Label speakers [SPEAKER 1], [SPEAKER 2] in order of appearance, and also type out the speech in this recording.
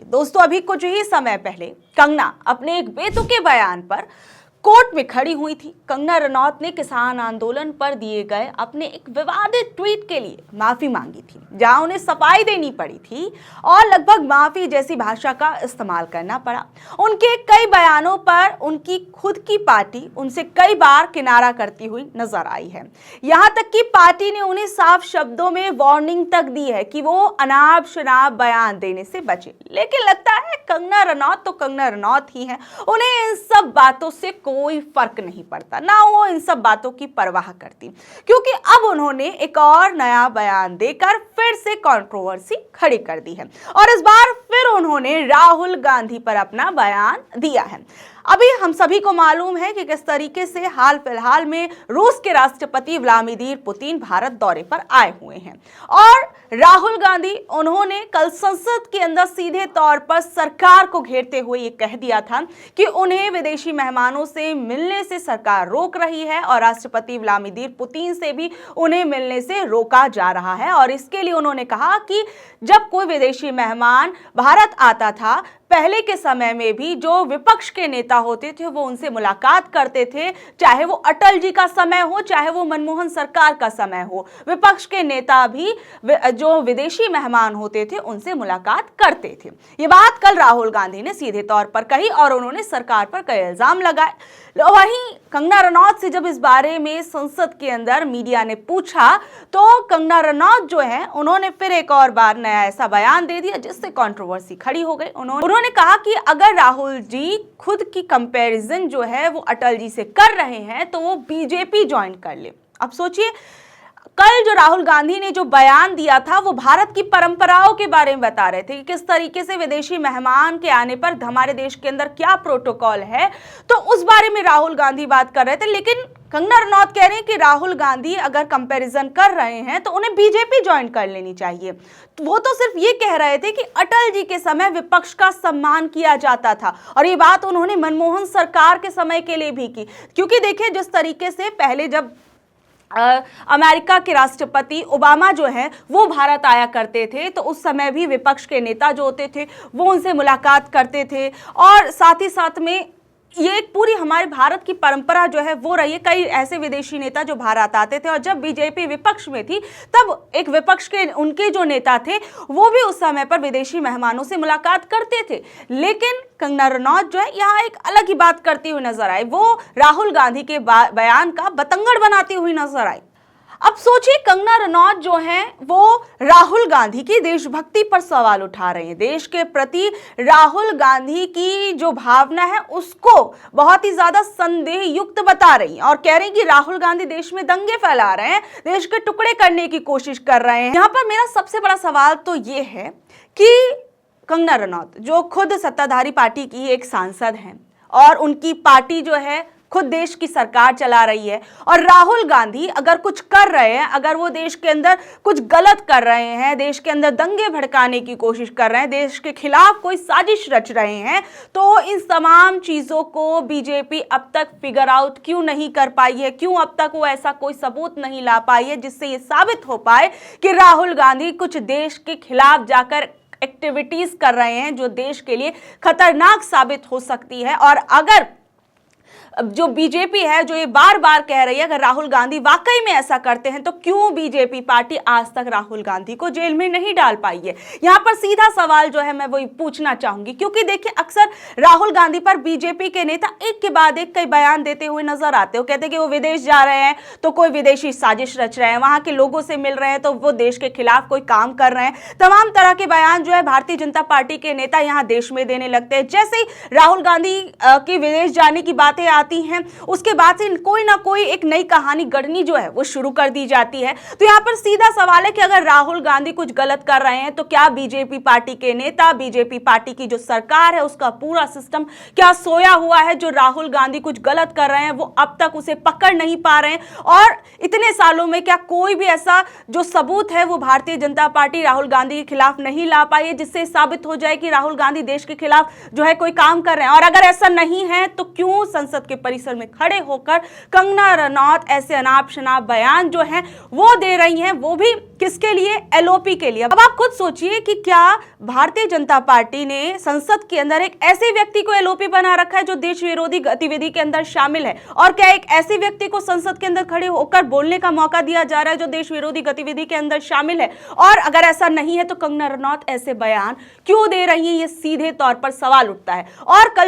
[SPEAKER 1] दोस्तों, अभी कुछ ही समय पहले कंगना अपने एक बेतुके बयान पर कोर्ट में खड़ी हुई थी। कंगना रनौत ने किसान आंदोलन पर दिए गए अपने एक विवादित ट्वीट के लिए माफी मांगी थी, जहां उन्हें सफाई देनी पड़ी थी और लगभग माफी जैसी भाषा का इस्तेमाल करना पड़ा। उनके कई बयानों पर उनकी खुद की पार्टी उनसे कई बार किनारा करती हुई नजर आई है। यहां तक कि पार्टी ने उन्हें साफ शब्दों में वार्निंग तक दी है कि वो अनाप शनाप बयान देने से बचे। लेकिन लगता है कंगना रनौत तो कंगना रनौत ही है, उन्हें इन सब बातों से कोई फर्क नहीं पड़ता, ना वो इन सब बातों की परवाह करती, क्योंकि अब उन्होंने एक और नया बयान देकर फिर से कंट्रोवर्सी खड़ी कर दी है और इस बार फिर उन्होंने राहुल गांधी पर अपना बयान दिया है। अभी हम सभी को मालूम है कि किस तरीके से हाल फिलहाल में रूस के राष्ट्रपति व्लादिमीर पुतिन भारत दौरे पर आए हुए हैं और राहुल गांधी उन्होंने कल संसद के अंदर सीधे तौर पर सरकार को घेरते हुए ये कह दिया था कि उन्हें विदेशी मेहमानों से मिलने से सरकार रोक रही है और राष्ट्रपति व्लादिमीर पुतिन से भी उन्हें मिलने से रोका जा रहा है। और इसके लिए उन्होंने कहा कि जब कोई विदेशी मेहमान भारत आता था, पहले के समय में भी जो विपक्ष के नेता होते थे वो उनसे मुलाकात करते थे, चाहे वो अटल जी का समय हो चाहे वो मनमोहन सरकार का समय हो, विपक्ष के नेता भी जो विदेशी मेहमान होते थे उनसे मुलाकात करते थे। ये बात कल राहुल गांधी ने सीधे तौर पर कही और उन्होंने सरकार पर कई इल्जाम लगाए। वहीं कंगना रनौत से जब इस बारे में संसद के अंदर मीडिया ने पूछा तो कंगना रनौत जो है उन्होंने फिर एक और बार नया ऐसा बयान दे दिया जिससे कंट्रोवर्सी खड़ी हो गई। उन्होंने कहा कि अगर राहुल जी खुद की कंपैरिजन जो है वो अटल जी से कर रहे हैं तो वो बीजेपी ज्वाइन कर ले। अब सोचिए, कल जो राहुल गांधी ने जो बयान दिया था वो भारत की परंपराओं के बारे में बता रहे थे कि किस तरीके से विदेशी मेहमान के आने पर हमारे देश के अंदर क्या प्रोटोकॉल है, तो उस बारे में राहुल गांधी बात कर रहे थे। लेकिन कंगना रनौत कह रहे हैं कि राहुल गांधी अगर कंपैरिजन कर रहे हैं तो उन्हें बीजेपी ज्वाइन कर लेनी चाहिए। तो वो तो सिर्फ ये कह रहे थे कि अटल जी के समय विपक्ष का सम्मान किया जाता था और ये बात उन्होंने मनमोहन सरकार के समय के लिए भी की, क्योंकि देखिए जिस तरीके से पहले जब अमेरिका के राष्ट्रपति ओबामा जो है वो भारत आया करते थे तो उस समय भी विपक्ष के नेता जो होते थे वो उनसे मुलाकात करते थे और साथ ही साथ में ये एक पूरी हमारे भारत की परंपरा जो है वो रही है। कई ऐसे विदेशी नेता जो भारत आते थे और जब बीजेपी विपक्ष में थी तब एक विपक्ष के उनके जो नेता थे वो भी उस समय पर विदेशी मेहमानों से मुलाकात करते थे। लेकिन कंगना रनौत जो है यहाँ एक अलग ही बात करती हुई नजर आई, वो राहुल गांधी के बयान का बतंगड़ बनाती हुई नजर आई। अब सोचिए, कंगना रनौत जो हैं वो राहुल गांधी की देशभक्ति पर सवाल उठा रहे हैं, देश के प्रति राहुल गांधी की जो भावना है उसको बहुत ही ज्यादा संदेह युक्त बता रही हैं और कह रही हैं कि राहुल गांधी देश में दंगे फैला रहे हैं, देश के टुकड़े करने की कोशिश कर रहे हैं। यहाँ पर मेरा सबसे बड़ा सवाल तो ये है कि कंगना रनौत जो खुद सत्ताधारी पार्टी की एक सांसद हैं और उनकी पार्टी जो है खुद देश की सरकार चला रही है और राहुल गांधी अगर कुछ कर रहे हैं, अगर वो देश के अंदर कुछ गलत कर रहे हैं, देश के अंदर दंगे भड़काने की कोशिश कर रहे हैं, देश के खिलाफ कोई साजिश रच रहे हैं, तो इन तमाम चीजों को बीजेपी अब तक फिगर आउट क्यों नहीं कर पाई है, क्यों अब तक वो ऐसा कोई सबूत नहीं ला पाई है जिससे ये साबित हो पाए कि राहुल गांधी कुछ देश के खिलाफ जाकर एक्टिविटीज कर रहे हैं जो देश के लिए खतरनाक साबित हो सकती है। और अगर जो बीजेपी है जो ये बार बार कह रही है अगर राहुल गांधी वाकई में ऐसा करते हैं तो क्यों बीजेपी पार्टी आज तक राहुल गांधी को जेल में नहीं डाल पाई है। यहाँ पर सीधा सवाल जो है मैं वही पूछना चाहूंगी, क्योंकि देखिए अक्सर राहुल गांधी पर बीजेपी के नेता एक के बाद एक कई बयान देते हुए नजर आते हो, कहते हैं कि वो विदेश जा रहे हैं तो कोई विदेशी साजिश रच रहे हैं, वहां के लोगों से मिल रहे हैं तो वो देश के खिलाफ कोई काम कर रहे हैं। तमाम तरह के बयान जो है भारतीय जनता पार्टी के नेता यहाँ देश में देने लगते हैं। जैसे ही राहुल गांधी की विदेश जाने की बातें आती हैं उसके बाद से कोई ना कोई एक नई कहानी गढ़नी जो है वो शुरू कर दी जाती है। तो यहाँ पर सीधा सवाल है कि अगर राहुल गांधी कुछ गलत कर रहे हैं तो क्या बीजेपी पार्टी के नेता, बीजेपी पार्टी की जो सरकार है उसका पूरा सिस्टम क्या सोया हुआ है? जो राहुल गांधी कुछ गलत कर रहे हैं वो अब तक उसे पकड़ नहीं पा रहे हैं और इतने सालों में क्या कोई भी ऐसा जो सबूत है वो भारतीय जनता पार्टी राहुल गांधी के खिलाफ नहीं ला पाई है जिससे साबित हो जाए कि राहुल गांधी देश के खिलाफ जो है कोई काम कर रहे हैं? और अगर ऐसा नहीं है तो क्यों संसद के परिसर में खड़े होकर कंगना रनौत ऐसे अनाप शनाप बयान जो हैं वो दे रही हैं, वो भी किसके लिए? एलओपी के लिए। अब आप खुद सोचिए कि क्या भारतीय जनता पार्टी ने संसद के अंदर एक ऐसे व्यक्ति को एलओपी बना रखा है जो देश विरोधी गतिविधि के अंदर शामिल है, और क्या एक ऐसे व्यक्ति को संसद के अंदर खड़े होकर बोलने का मौका दिया जा रहा है जो देश विरोधी गतिविधि के अंदर शामिल है? और अगर ऐसा नहीं है तो कंगना रनौत ऐसे बयान क्यों दे रही है? ये सीधे तौर पर सवाल उठता है। और कल